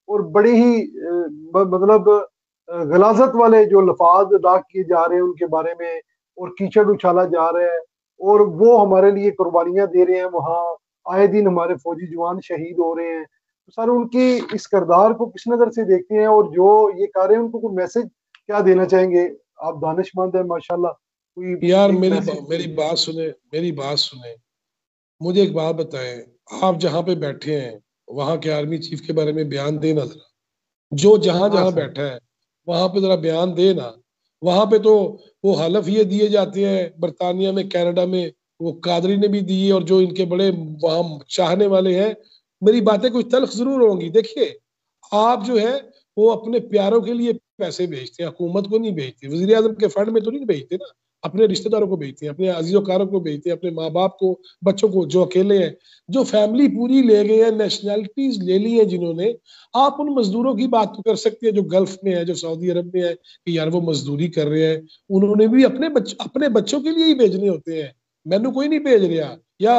اور بڑے ہی مطلب غلاظت والے جو لفاظ ادا کیے جا رہے ہیں ان کے بارے میں، اور کیچڑ اچھالا جا رہا ہے، اور وہ ہمارے لیے قربانیاں دے رہے ہیں، وہاں آئے دن ہمارے فوجی جوان شہید ہو رہے ہیں. تو سر ان کی اس کردار کو کس نظر سے دیکھتے ہیں، اور جو یہ کر رہے ہیں ان کو کوئی میسج کیا دینا چاہیں گے؟ آپ دانش مند ہیں ماشاءاللہ، کوئی یار ایک میری میسج. میری بات سنیں. مجھے ایک بات بتائیں، آپ جہاں پہ بیٹھے ہیں وہاں کے آرمی چیف کے بارے میں بیان دینا ذرا. جو جہاں ہاں جہاں سر. بیٹھا ہے وہاں پہ ذرا بیان دے نا. وہاں پہ تو وہ حلف یہ دیے جاتے ہیں، برطانیہ میں، کینیڈا میں وہ قادری نے بھی دیے، اور جو ان کے بڑے وہاں چاہنے والے ہیں. میری باتیں کچھ تلخ ضرور ہوں گی. دیکھیے آپ جو ہے وہ اپنے پیاروں کے لیے پیسے بھیجتے ہیں، حکومت کو نہیں بھیجتے. وزیر اعظم کے فنڈ میں تو نہیں بھیجتے نا، اپنے رشتہ داروں کو بھیجتے ہیں، اپنے عزیز و کاروں کو بھیجتے ہیں، اپنے ماں باپ کو، بچوں کو جو اکیلے ہیں، جو فیملی پوری لے گئے ہیں، نیشنلٹیز لے لی ہیں جنہوں نے. آپ ان مزدوروں کی بات تو کر سکتے ہیں جو گلف میں ہے، جو سعودی عرب میں ہے، کہ یار وہ مزدوری کر رہے ہیں، انہوں نے بھی اپنے بچوں کے لیے ہی بھیجنے ہوتے ہیں. میں نے کوئی نہیں بھیج رہا. یا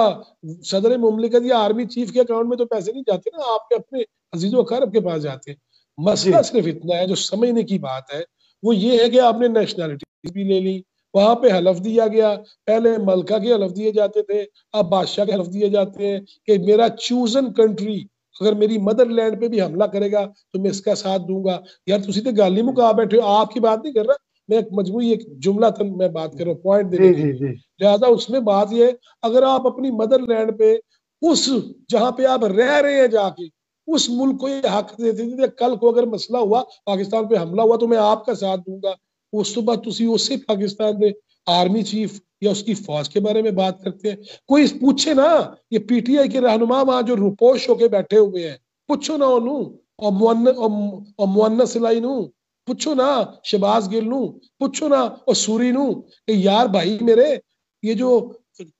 صدر مملکت یا آرمی چیف کے اکاؤنٹ میں تو پیسے نہیں جاتے نا، آپ کے اپنے عزیز و اقارب کے پاس جاتے ہیں. جی مسئلہ صرف اتنا ہے جو سمجھنے کی بات ہے، وہ یہ ہے کہ آپ نے نیشنلٹی بھی لے لی. وہاں پہ حلف دیا گیا، پہلے ملکہ کے حلف دیے جاتے تھے، اب بادشاہ کے حلف دیے جاتے ہیں کہ میرا چوزن کنٹری اگر میری مدر لینڈ پہ بھی حملہ کرے گا تو میں اس کا ساتھ دوں گا. یار تسی تے گل ہی مکا بیٹھے ہو، آپ کی بات نہیں کر رہا میں، ایک مجموعی ایک جملہ تن میں بات کر رہا ہوں پوائنٹ دینے جی کے جی لیے. جی لہذا اس میں بات یہ، اگر آپ اپنی مدر لینڈ پہ اس جہاں پہ آپ رہ رہے ہیں جا کے اس ملک کو یہ حق دیتے تھے، کل کو اگر مسئلہ ہوا، پاکستان پہ حملہ ہوا تو میں آپ کا ساتھ دوں گا. اس تو بعد تسی اسی پاکستان میں آرمی چیف یا اس کی فوج کے بارے میں بات کرتے ہیں. کوئی پوچھے نا، یہ پی ٹی آئی کے رہنما وہاں جو روپوش ہو کے بیٹھے ہوئے ہیں، پوچھو نا انہوں، اور مونس سلائی نو پوچھو نا، شہباز گل نو پوچھو نا، اور سوری نو، کہ یار بھائی میرے یہ جو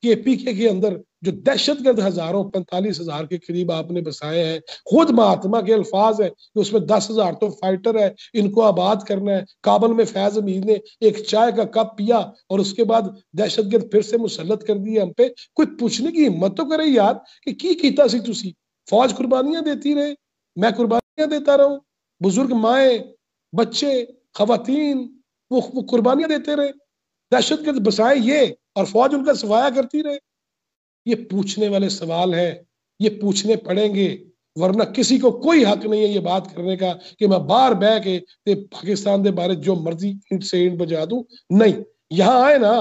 کے پی کے اندر جو دہشت گرد ہزاروں 45,000 کے قریب آپ نے بسائے ہیں، خود مہاتما کے الفاظ ہے کہ اس میں 10,000 تو فائٹر ہے، ان کو آباد کرنا ہے. کابل میں فیض امین نے ایک چائے کا کپ پیا اور اس کے بعد دہشت گرد پھر سے مسلط کر دی ہم پہ. کوئی پوچھنے کی ہمت تو کرے یار کہ کی کیتا سی تسی. فوج قربانیاں دیتی رہے، میں قربانیاں دیتا رہوں، بزرگ مائیں، بچے، خواتین وہ قربانیاں دیتے رہے، دہشت گرد بسائے یہ اور فوج ان کا صفایا کرتی رہے. یہ پوچھنے والے سوال ہیں، یہ پوچھنے پڑیں گے، ورنہ کسی کو کوئی حق نہیں ہے یہ بات کرنے کا کہ میں باہر بہ کے پاکستان دے بارے جو مرضی اینٹ سے اینٹ بجا دوں. نہیں، یہاں آئے نا،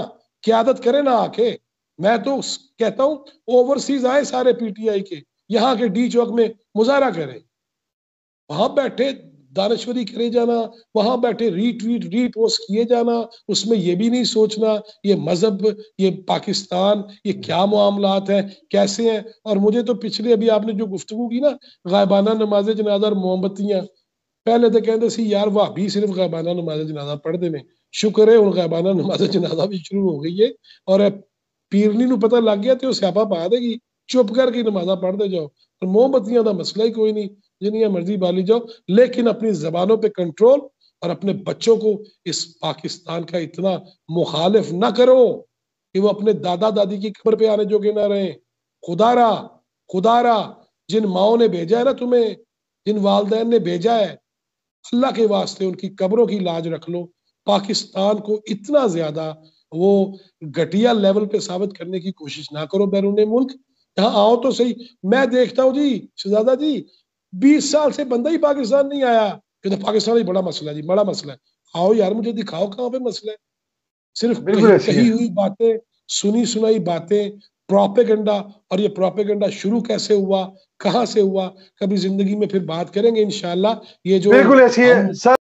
قیادت کرے نا آ کے. میں تو کہتا ہوں اوورسیز آئے سارے پی ٹی آئی کے، یہاں کے ڈی چوک میں مظاہرہ کرے، وہاں بیٹھے دانشوری کرے جانا، وہاں بیٹھے ری پوسٹ کیے جانا. اس میں یہ بھی نہیں سوچنا یہ مذہب، یہ پاکستان، یہ کیا معاملات ہیں، کیسے ہیں. اور مجھے تو پچھلے ابھی آپ نے جو گفتگو کی نا، غائبانہ نماز جنازہ اور موم بتیاں، پہلے تو کہتے سی یار وہ بھی صرف غائبانہ نماز جنازہ پڑھ دے میں. شکر ہے ان غائبانہ نماز جنازہ بھی شروع ہو گئی ہے، اور پیرنی نو پتہ لگ گیا تو سیاپا پا دے گی. چپ کر کے نمازہ پڑھ دے جاؤ، اور موم بتیاں دا مسئلہ ہی کوئی نہیں، جنیاں مرضی بالی جاؤ، لیکن اپنی زبانوں پہ کنٹرول، اور اپنے بچوں کو اس پاکستان کا اتنا مخالف نہ کرو کہ وہ اپنے دادا دادی کی قبر پہ آنے جوگے نہ رہیں. خدا را جن ماؤں نے بھیجا ہے نا تمہیں، جن والدین نے بھیجا ہے، اللہ کے واسطے ان کی قبروں کی لاج رکھ لو. پاکستان کو اتنا زیادہ وہ گھٹیا لیول پہ ثابت کرنے کی کوشش نہ کرو بیرون ملک. یہاں آؤ تو صحیح. میں دیکھتا ہوں جی شہزادہ جی 20 سال سے بندہ ہی پاکستان نہیں آیا کہ تو پاکستان ہی بڑا مسئلہ ہے جی، بڑا مسئلہ ہے. آؤ یار مجھے دکھاؤ کہاں پہ مسئلہ ہے. صرف بالکل ایسی ہے. کہی ہوئی باتیں، سنی سنائی باتیں، پروپیگنڈا. اور یہ پروپیگنڈا شروع کیسے ہوا، کہاں سے ہوا، کبھی زندگی میں پھر بات کریں گے انشاءاللہ. یہ جو بالکل ایسی ہے ہم سر.